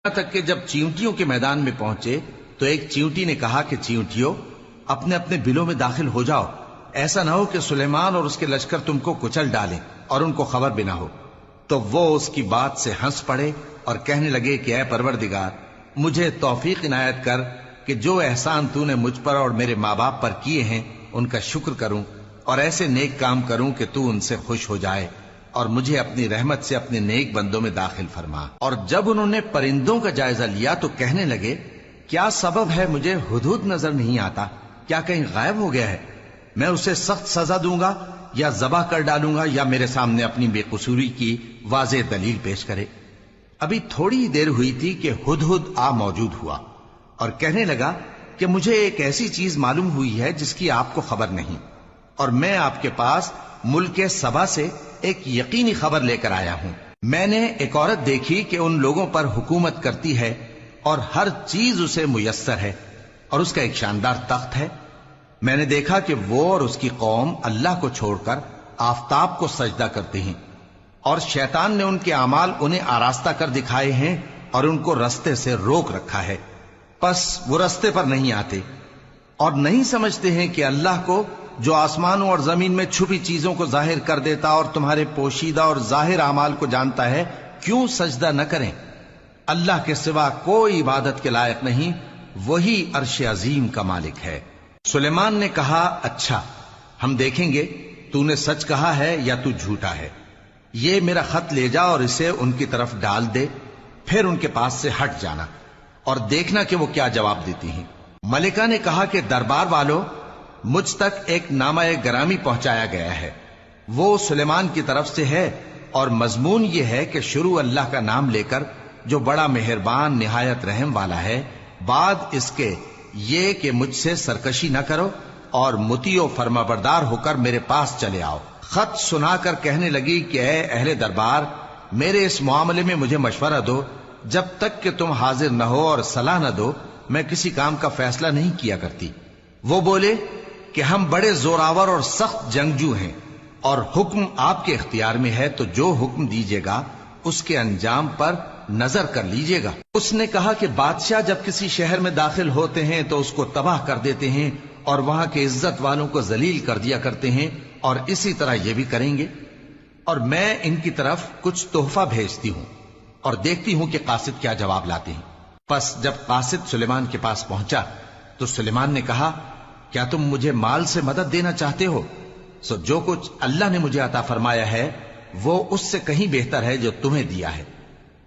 یہاں تک کہ جب چیونٹیوں کے میدان میں پہنچے تو ایک چیونٹی نے کہا کہ چیونٹیوں اپنے اپنے بلوں میں داخل ہو جاؤ، ایسا نہ ہو کہ سلیمان اور اس کے لشکر تم کو کچل ڈالیں اور ان کو خبر بھی نہ ہو۔ تو وہ اس کی بات سے ہنس پڑے اور کہنے لگے کہ اے پروردگار، مجھے توفیق عنایت کر کہ جو احسان تو نے مجھ پر اور میرے ماں باپ پر کیے ہیں ان کا شکر کروں اور ایسے نیک کام کروں کہ تو ان سے خوش ہو جائے اور مجھے اپنی رحمت سے اپنے نیک بندوں میں داخل فرما۔ اور جب انہوں نے پرندوں کا جائزہ لیا تو کہنے لگے کیا سبب ہے مجھے ہدہد نظر نہیں آتا، کیا کہیں غائب ہو گیا ہے؟ میں اسے سخت سزا دوں گا یا ذبح کر ڈالوں گا یا میرے سامنے اپنی بے قصوری کی واضح دلیل پیش کرے۔ ابھی تھوڑی دیر ہوئی تھی کہ ہدہد آ موجود ہوا اور کہنے لگا کہ مجھے ایک ایسی چیز معلوم ہوئی ہے جس کی آپ کو خبر نہیں، اور میں آپ کے پاس ملک سبا سے ایک یقینی خبر لے کر آیا ہوں۔ میں نے ایک عورت دیکھی کہ ان لوگوں پر حکومت کرتی ہے اور ہر چیز اسے میسر ہے، اور اس کا ایک شاندار تخت ہے۔ میں نے دیکھا کہ وہ اور اس کی قوم اللہ کو چھوڑ کر آفتاب کو سجدہ کرتے ہیں، اور شیطان نے ان کے اعمال انہیں آراستہ کر دکھائے ہیں اور ان کو رستے سے روک رکھا ہے، پس وہ رستے پر نہیں آتے اور نہیں سمجھتے ہیں کہ اللہ کو جو آسمانوں اور زمین میں چھپی چیزوں کو ظاہر کر دیتا اور تمہارے پوشیدہ اور ظاہر اعمال کو جانتا ہے، کیوں سجدہ نہ کریں؟ اللہ کے سوا کوئی عبادت کے لائق نہیں، وہی عرش عظیم کا مالک ہے۔ سلیمان نے کہا اچھا، ہم دیکھیں گے تو نے سچ کہا ہے یا تو جھوٹا ہے۔ یہ میرا خط لے جا اور اسے ان کی طرف ڈال دے، پھر ان کے پاس سے ہٹ جانا اور دیکھنا کہ وہ کیا جواب دیتی ہیں۔ ملکہ نے کہا کہ دربار والو، مجھ تک ایک نامہ گرامی پہنچایا گیا ہے، وہ سلیمان کی طرف سے ہے، اور مضمون یہ ہے کہ شروع اللہ کا نام لے کر جو بڑا مہربان نہایت رحم والا ہے، بعد اس کے یہ کہ مجھ سے سرکشی نہ کرو اور مطیع و فرما بردار ہو کر میرے پاس چلے آؤ۔ خط سنا کر کہنے لگی کہ اے اہل دربار، میرے اس معاملے میں مجھے مشورہ دو، جب تک کہ تم حاضر نہ ہو اور صلاح نہ دو میں کسی کام کا فیصلہ نہیں کیا کرتی۔ وہ بولے کہ ہم بڑے زوراور اور سخت جنگجو ہیں، اور حکم آپ کے اختیار میں ہے، تو جو حکم دیجیے گا اس کے انجام پر نظر کر لیجیے گا۔ اس نے کہا کہ بادشاہ جب کسی شہر میں داخل ہوتے ہیں تو اس کو تباہ کر دیتے ہیں اور وہاں کے عزت والوں کو ذلیل کر دیا کرتے ہیں، اور اسی طرح یہ بھی کریں گے۔ اور میں ان کی طرف کچھ تحفہ بھیجتی ہوں اور دیکھتی ہوں کہ قاصد کیا جواب لاتے ہیں۔ پس جب قاصد سلیمان کے پاس پہنچا تو سلیمان نے کہا کیا تم مجھے مال سے مدد دینا چاہتے ہو؟ سو جو کچھ اللہ نے مجھے عطا فرمایا ہے وہ اس سے کہیں بہتر ہے جو تمہیں دیا ہے۔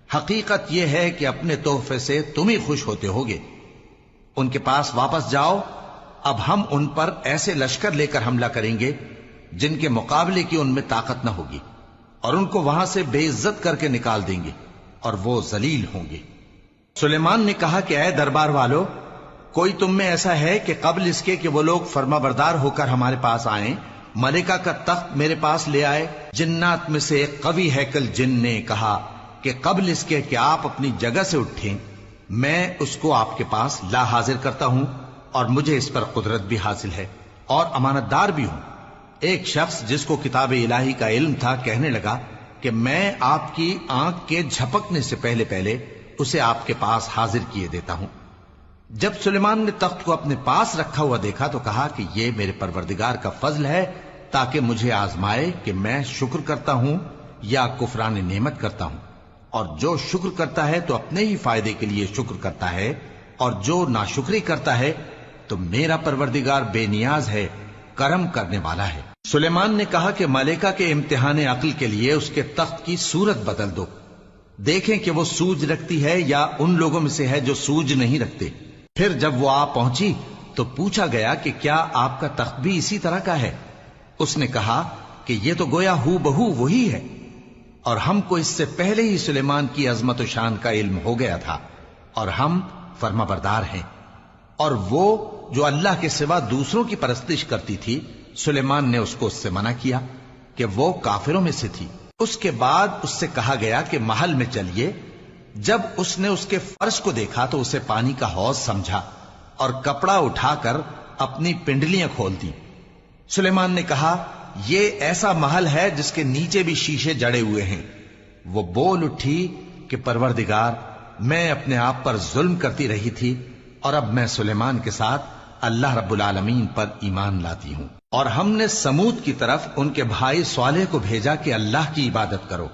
حقیقت یہ ہے کہ اپنے تحفے سے تم ہی خوش ہوتے ہوگے۔ ان کے پاس واپس جاؤ، اب ہم ان پر ایسے لشکر لے کر حملہ کریں گے جن کے مقابلے کی ان میں طاقت نہ ہوگی، اور ان کو وہاں سے بے عزت کر کے نکال دیں گے اور وہ ذلیل ہوں گے۔ سلیمان نے کہا کہ اے دربار والو، کوئی تم میں ایسا ہے کہ قبل اس کے کہ وہ لوگ فرما بردار ہو کر ہمارے پاس آئیں، ملکہ کا تخت میرے پاس لے آئے؟ جنات میں سے ایک قوی ہیکل جن نے کہا کہ قبل اس کے کہ آپ اپنی جگہ سے اٹھیں میں اس کو آپ کے پاس لا حاضر کرتا ہوں، اور مجھے اس پر قدرت بھی حاصل ہے اور امانت دار بھی ہوں۔ ایک شخص جس کو کتاب الہی کا علم تھا کہنے لگا کہ میں آپ کی آنکھ کے جھپکنے سے پہلے پہلے اسے آپ کے پاس حاضر کیے دیتا ہوں۔ جب سلیمان نے تخت کو اپنے پاس رکھا ہوا دیکھا تو کہا کہ یہ میرے پروردگار کا فضل ہے تاکہ مجھے آزمائے کہ میں شکر کرتا ہوں یا کفران نعمت کرتا ہوں، اور جو شکر کرتا ہے تو اپنے ہی فائدے کے لیے شکر کرتا ہے، اور جو ناشکری کرتا ہے تو میرا پروردگار بے نیاز ہے، کرم کرنے والا ہے۔ سلیمان نے کہا کہ ملکہ کے امتحان عقل کے لیے اس کے تخت کی صورت بدل دو، دیکھیں کہ وہ سوج رکھتی ہے یا ان لوگوں میں سے ہے جو سوج نہیں رکھتے۔ پھر جب وہ آ پہنچی تو پوچھا گیا کہ کیا آپ کا تخت بھی اسی طرح کا ہے؟ اس نے کہا کہ یہ تو گویا ہو بہو وہی ہے، اور ہم کو اس سے پہلے ہی سلیمان کی عظمت و شان کا علم ہو گیا تھا، اور ہم فرما بردار ہیں۔ اور وہ جو اللہ کے سوا دوسروں کی پرستش کرتی تھی، سلیمان نے اس کو اس سے منع کیا کہ وہ کافروں میں سے تھی۔ اس کے بعد اس سے کہا گیا کہ محل میں چلیے۔ جب اس نے اس کے فرش کو دیکھا تو اسے پانی کا حوض سمجھا اور کپڑا اٹھا کر اپنی پنڈلیاں کھول دی۔ سلیمان نے کہا یہ ایسا محل ہے جس کے نیچے بھی شیشے جڑے ہوئے ہیں۔ وہ بول اٹھی کہ پروردگار، میں اپنے آپ پر ظلم کرتی رہی تھی اور اب میں سلیمان کے ساتھ اللہ رب العالمین پر ایمان لاتی ہوں۔ اور ہم نے سمود کی طرف ان کے بھائی صالح کو بھیجا کہ اللہ کی عبادت کرو،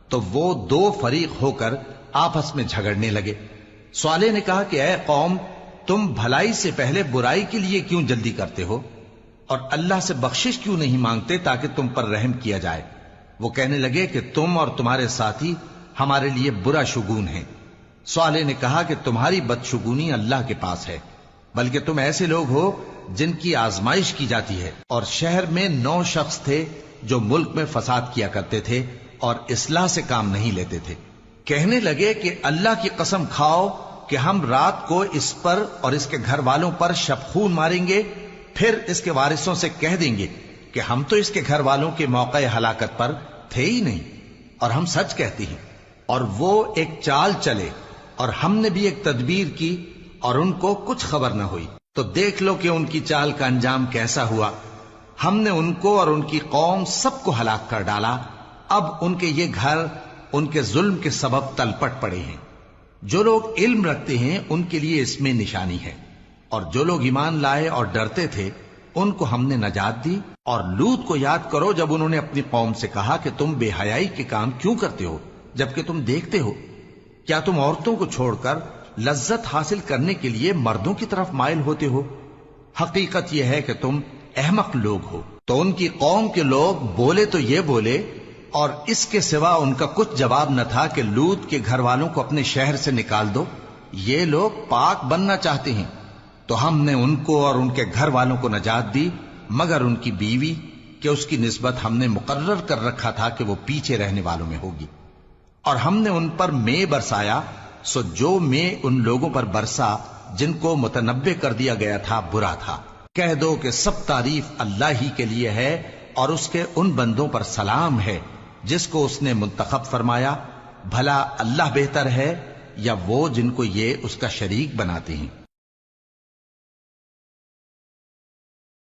تو وہ دو فریق ہو کر آپس میں جھگڑنے لگے۔ صالح نے کہا کہ اے قوم، تم بھلائی سے پہلے برائی کے لیے کیوں جلدی کرتے ہو اور اللہ سے بخشش کیوں نہیں مانگتے تاکہ تم پر رحم کیا جائے؟ وہ کہنے لگے کہ تم اور تمہارے ساتھی ہمارے لیے برا شگون ہیں۔ صالح نے کہا کہ تمہاری بدشگونی اللہ کے پاس ہے، بلکہ تم ایسے لوگ ہو جن کی آزمائش کی جاتی ہے۔ اور شہر میں 9 شخص تھے جو ملک میں فساد کیا کرتے تھے اور اصلاح سے کام نہیں لیتے تھے۔ کہنے لگے کہ اللہ کی قسم کھاؤ کہ ہم رات کو اس پر اور اس کے گھر والوں پر شبخون ماریں گے، پھر اس کے وارثوں سے کہہ دیں گے کہ ہم تو اس کے گھر والوں کے موقع ہلاکت پر تھے ہی نہیں، اور ہم سچ کہتے ہیں۔ اور وہ ایک چال چلے اور ہم نے بھی ایک تدبیر کی اور ان کو کچھ خبر نہ ہوئی۔ تو دیکھ لو کہ ان کی چال کا انجام کیسا ہوا۔ ہم نے ان کو اور ان کی قوم سب کو ہلاک کر ڈالا۔ اب ان کے یہ گھر ان کے ظلم کے سبب تلپٹ پڑے ہیں۔ جو لوگ علم رکھتے ہیں ان کے لیے اس میں نشانی ہے، اور جو لوگ ایمان لائے اور ڈرتے تھے ان کو ہم نے نجات دی۔ اور لوط کو یاد کرو جب انہوں نے اپنی قوم سے کہا کہ تم بے حیائی کے کام کیوں کرتے ہو جبکہ تم دیکھتے ہو؟ کیا تم عورتوں کو چھوڑ کر لذت حاصل کرنے کے لیے مردوں کی طرف مائل ہوتے ہو؟ حقیقت یہ ہے کہ تم احمق لوگ ہو۔ تو ان کی قوم کے لوگ بولے تو یہ بولے، اور اس کے سوا ان کا کچھ جواب نہ تھا کہ لوط کے گھر والوں کو اپنے شہر سے نکال دو، یہ لوگ پاک بننا چاہتے ہیں۔ تو ہم نے ان کو اور ان کے گھر والوں کو نجات دی، مگر ان کی بیوی کہ اس کی نسبت ہم نے مقرر کر رکھا تھا کہ وہ پیچھے رہنے والوں میں ہوگی۔ اور ہم نے ان پر مے برسایا، سو جو مے ان لوگوں پر برسا جن کو متنبع کر دیا گیا تھا برا تھا۔ کہہ دو کہ سب تعریف اللہ ہی کے لیے ہے، اور اس کے ان بندوں پر سلام ہے جس کو اس نے منتخب فرمایا۔ بھلا اللہ بہتر ہے یا وہ جن کو یہ اس کا شریک بناتے ہیں؟